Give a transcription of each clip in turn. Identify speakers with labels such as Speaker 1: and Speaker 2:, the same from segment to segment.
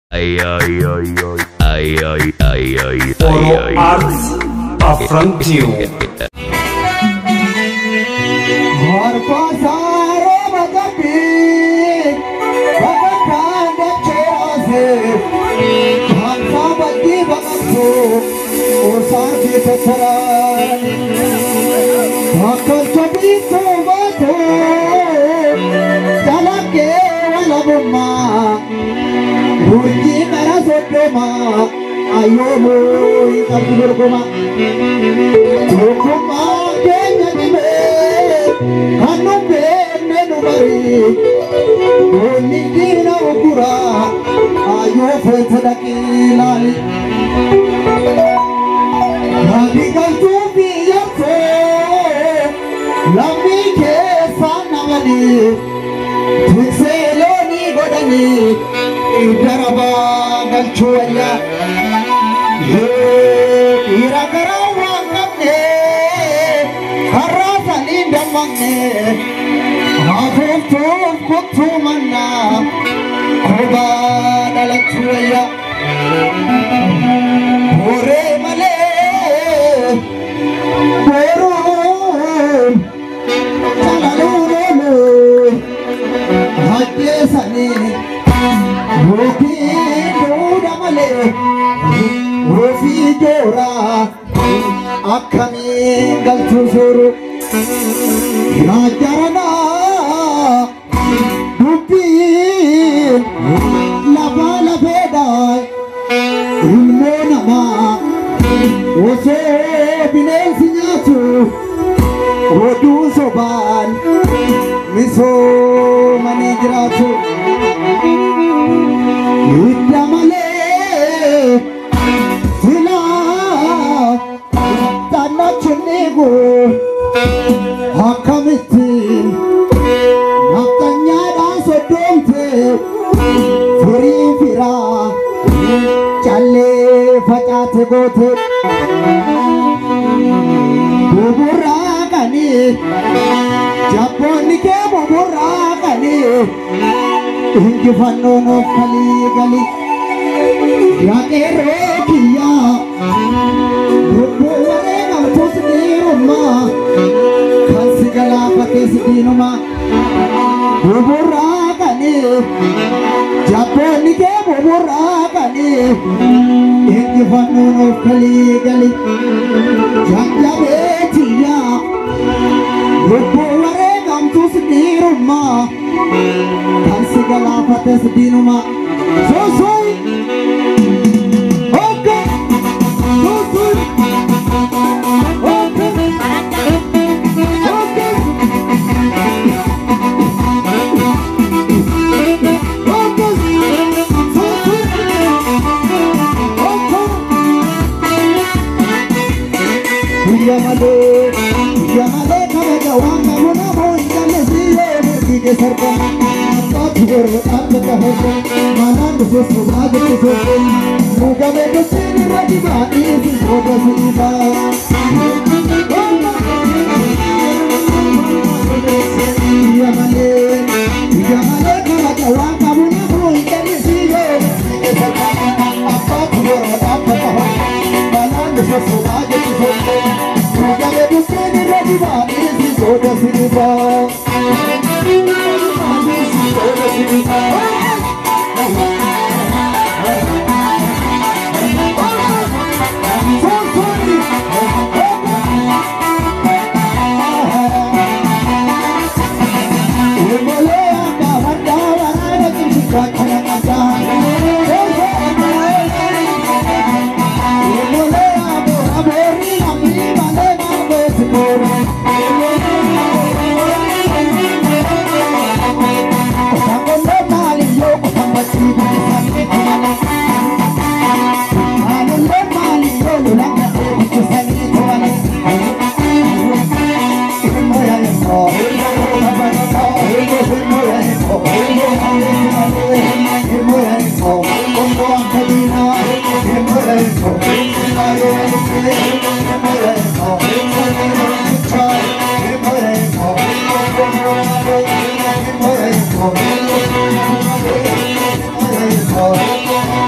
Speaker 1: Ay, ay, ay, ay, ay, ay, ay, ay,
Speaker 2: Oro
Speaker 1: ay,
Speaker 2: Arts Afrontio.
Speaker 3: Ayo boy, kami bergema. Bergema kenya ni me, anu be nenu bari. Doni dina ukura, ayo fetadaki lali. Nabi kaltu biyato, lambi ke sanamali. Tukseloni godani, idaraba galchuya. Ira karawa kamne, karasa linda manne, hafum tum kutu manna, koba dalatuya, ore male, beru, chalalulu, hajje sani, roki duda male. Rofi jora akami galtuzuru rajarana dupi lava laveda ilmona ma ose binesinyatu rodu soban miso manijratu idamale Hakamitin Naftanya dan sodomte Furi fira Challe facate gote Buburakani Japoni ke buburakani Inki fannono kali gali Yake rekiya Bubuware gamtus niruma Kansigala pakai sedinuma Buburakani Japoni ke buburakani Inki fannono kali gali Janja betiya Bubuware gamtus niruma Kansigala pakai sedinuma Sosoi Okay Sosoi Yamale kaga wanga muna boinga lesiye burgi sarpa kathur atta hoga manan susu agte sote muga me kusini rajibani hoga siba Yamale kaga wanga muna boinga lesiye burgi sarpa kathur atta hoga manan susu agte sote Muga me kusini rajibani hoga siba Oh,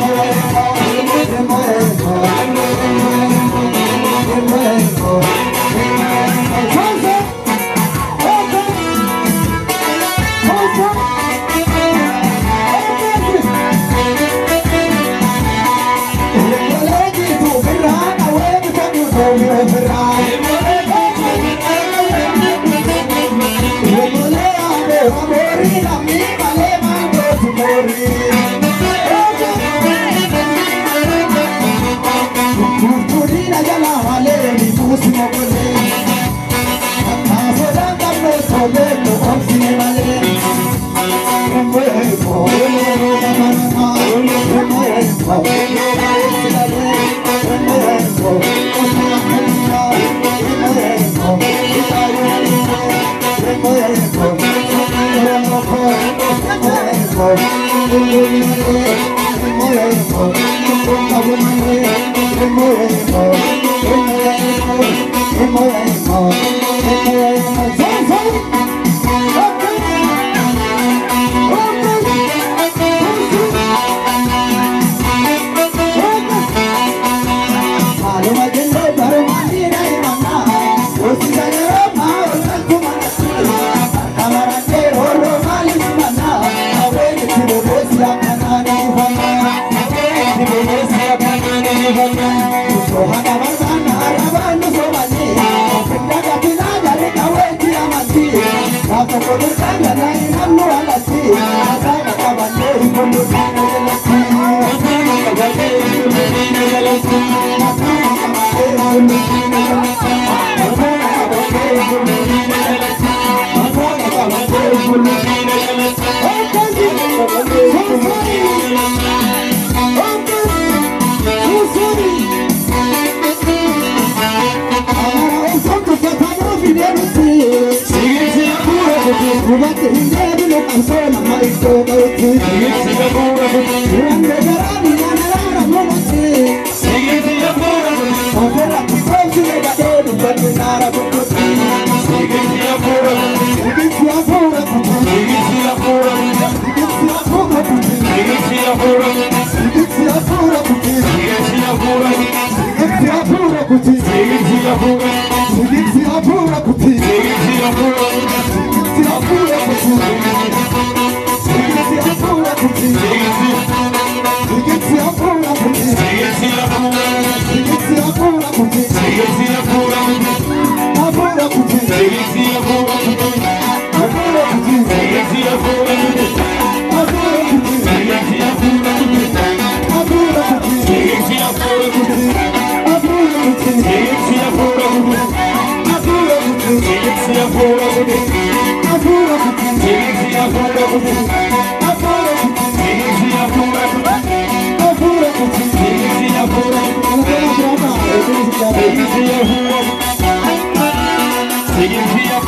Speaker 4: Seguir via